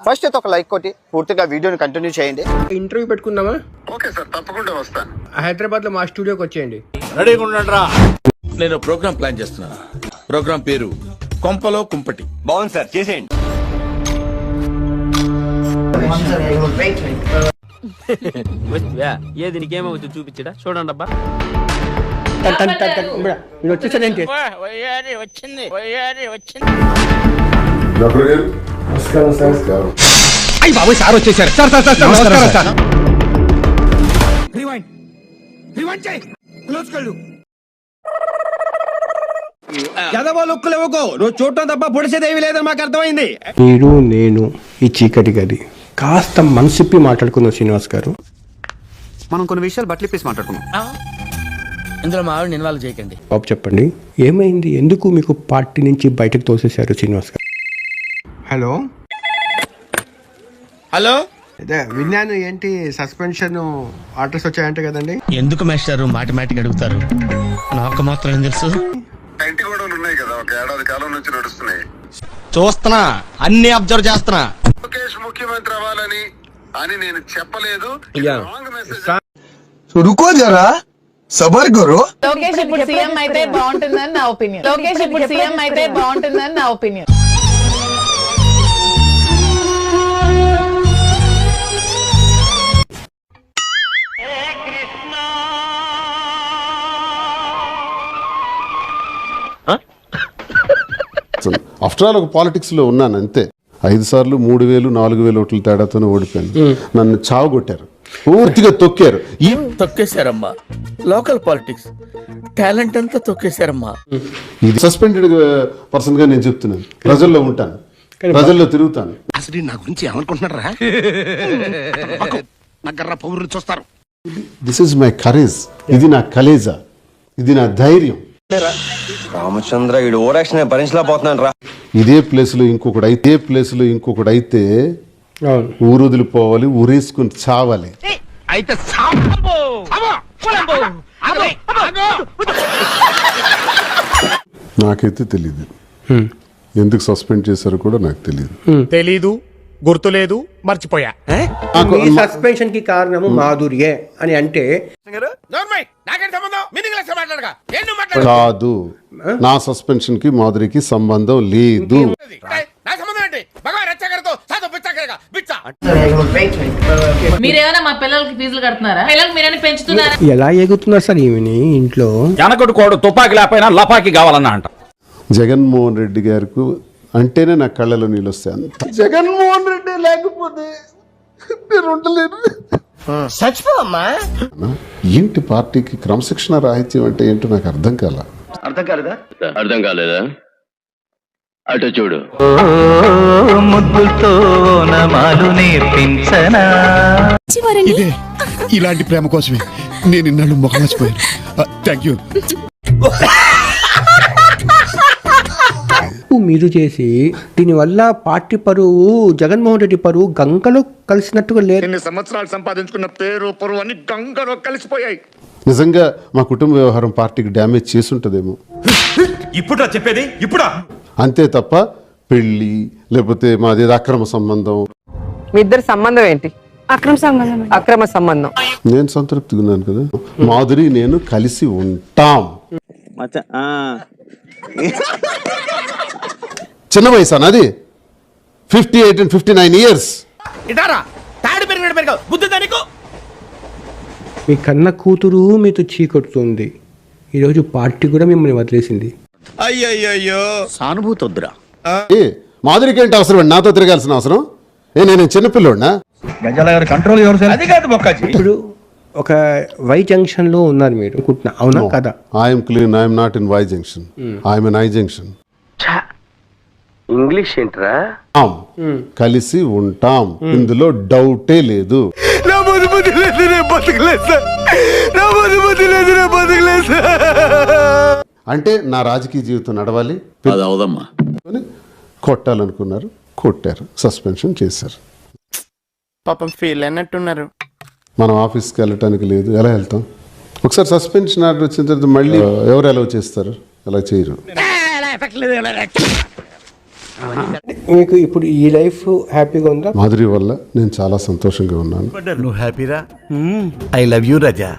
First అయితే ఒక like కొట్టి పూర్తిగా వీడియోని కంటిన్యూ చేయండి. ఇంటర్వ్యూ పెట్టుకుందామా? ఓకే సార్, తప్పకుండా వస్తాను. హైదరాబాద్ లో మా స్టూడియోకి వచ్చేయండి. రెడీగా ఉండండిరా. నేను ప్రోగ్రామ్ ప్లాన్ చేస్తున్నా. ప్రోగ్రామ్ పేరు కొంపలో కుంపటి. బాగుంది సార్, చేసేయండి. ఏది నీకేమో చూపించడా చూడండి అబ్బా. మీరు వచ్చేసారేంటి? అయ్యి బాబు సార్ వచ్చేసారు. సార్ సార్ సార్ నమస్కారం సార్. నువ్వు చూడటం తప్ప పొడిసేదేవి లేదని మాకు అర్థమైంది. మీరు నేను ఈ చీకటి గది కాస్త మనసిప్పి మాట్లాడుకుందాం శ్రీనివాస్ గారు. మనం కొన్ని విషయాలు బట్లిప్పేసి మాట్లాడుకున్నాం. ఇందులో మా ఆవిడని ఇన్వాల్వ్ చేయకండి. బాబు చెప్పండి, ఏమైంది? ఎందుకు మీకు పార్టీ నుంచి బయటకు తోసేశారు శ్రీనివాస్ గారు? హలో హలో, అదే విన్నాను. ఏంటి సస్పెన్షన్ ఆర్డర్స్ వచ్చాయంట కదండి? ఎందుకు మేస్టారు మాటిమాటికి అడుగుతారు? నాకు మాత్రం ఏం తెలుసు. ఇంటి గొడవలు ఉన్నాయి కదా, ఒక ఏడాది కాలం నుంచి నడుస్తున్నాయి. చూస్తున్నా, అన్ని అబ్జర్వ్ చేస్తున్నా. లోకేష్ ముఖ్యమంత్రి అవ్వాలని అని నేను చెప్పలేదు. Wrong message. रुको जरा सबर करो. లోకేష్ ఇప్పుడు సీఎం అయితే బాగుంటుందని నా ఒపీనియన్. లోకేష్ ఇప్పుడు సీఎం అయితే బాగుంటుందని నా ఒపీనియన్. ఆఫ్టర్ ఆల్ ఒక పాలిటిక్స్ లో ఉన్నాను అంతే. 5 సార్లు 3,000 4,000 ఓట్ల తేడాతోనే ఓడిపోయాను. నన్ను చావగొట్టారు, పూర్తిగా తొక్కారు. తొక్కేశారమ్మా. లోకల్ పాలిటిక్స్ టాలెంట్ అంతా తొక్కేశారమ్మా. ఇది సస్పెండెడ్ పర్సన్ గా నేను చెప్తున్నాను. ప్రజల్లో ఉంటాను, ప్రజల్లో తిరుగుతాను. అసలు నా గురించి ఏమనుకుంటున్నారా? నగర పౌరులు చూస్తారు. This is my courage. ఇది నా కలేజా, ఇది నా ధైర్యం. రామచంద్ర ఈడు ఓరాక్షన్ భరించలేకపోతున్నాను రా. ఇదే ప్లేస్ లో ఇంకొకటి అయితే ఊరు వదిలిపోవాలి, ఊరేసుకుని చావాలి. అయితే నాకైతే తెలియదు ఎందుకు సస్పెండ్ చేశారో కూడా నాకు తెలియదు. తెలీదు, గుర్తులేదు, మర్చిపోయా. ఈ సస్పెన్షన్ కి కారణము మాధుర్యే అని అంటే కాదు. నా సస్పెన్షన్ కి మాధురికి సంబంధం లేదు. మీరేమైనా మా పిల్లలకి ఫీజులు కడుతున్నారా? పిల్లలకి మీరైనా పెంచుతున్నారా? ఎలా ఎగుతున్నారు సార్ ఈమెని ఇంట్లో? వెనకటి కోడు తుపాకి లేకపోయినా లపాకి కావాలన్నా అంట. జగన్మోహన్ రెడ్డి గారికి అంటేనే నా కళ్ళలో నీళ్ళు వస్తాయి. అంత జగన్మోహన్ రెడ్డి లేకపోతే నేను ఉండలేను. ఏంటి పార్టీకి క్రమశిక్షణ రాహిత్యం అంటే ఏంటో నాకు అర్థం కాలేదా? అటు చూడు. ముద్దుతో నమాలు నేర్పించనా. ఇదే ఇలాంటి ప్రేమ కోసమే నేను ఇన్నాళ్ళు మొహమచ్చిపోయాను. Thank you. మీరు చేసి దీనివల్ల పార్టీ పరువు, జగన్మోహన్ రెడ్డి పరువు గంగలో కలిసినట్టుగా లేదు. ఎన్ని సంవత్సరాలు సంపాదించుకున్న పేరు పరువు అన్ని గంగలో కలిసిపోయాయి. నిజంగా మా కుటుంబ వ్యవహారం పార్టీకి డ్యామేజ్ చేసుంటదేమో. ఇప్పుడు చెప్పేది ఇప్పుడా? అంతే తప్ప పెళ్లి లేకపోతే మాది అక్రమ సంబంధం. మీ ఇద్దరి సంబంధం ఏంటి? అక్రమ సంబంధం. నేను సంతృప్తిగా ఉన్నాను కదా. మాధురి నేను కలిసి ఉంటాం. చిన్న వయసు అన్నది 58 and 59 years. మీ కన్న కూతురు మీతో చీకొడుతుంది. ఈరోజు పార్టీ కూడా మిమ్మల్ని వదిలేసింది. అయ్యయ్యో, సానుభూతి వద్దురా. మాధురికి ఏంటి అవసరం? నాతో తిరగాల్సిన అవసరం? నేను చిన్నపిల్లోడినా? ఇప్పుడు ఒక వై జంక్షన్ లో ఉన్నారు మీరు అనుకుంటున్నా, అవునా కదా? I'm clean. I'm not in Y junction. I'm in I junction. English ఏంట్రా? కలిసి ఉంటాం, ఇందులో డౌటే లేదు. అంటే నా రాజకీయ జీవితం నడవాలి. కొట్టాలనుకున్నారు, కొట్టారు, సస్పెన్షన్ చేశారు. పాపం ఫీల్ అన్నట్టున్నారు. మనం ఆఫీస్కి వెళ్ళటానికి లేదు, ఎలా వెళ్తాం? ఒకసారి సస్పెన్షన్ ఆర్డర్ వచ్చిన తర్వాత మళ్ళీ ఎవరు అలౌ చేస్తారు? అలా చేయరు. మీకు ఇప్పుడు ఈ లైఫ్ హ్యాపీగా ఉందా? మాధురి వల్ల నేను చాలా సంతోషంగా ఉన్నాను. నువ్వు హ్యాపీరా? I love you Raja.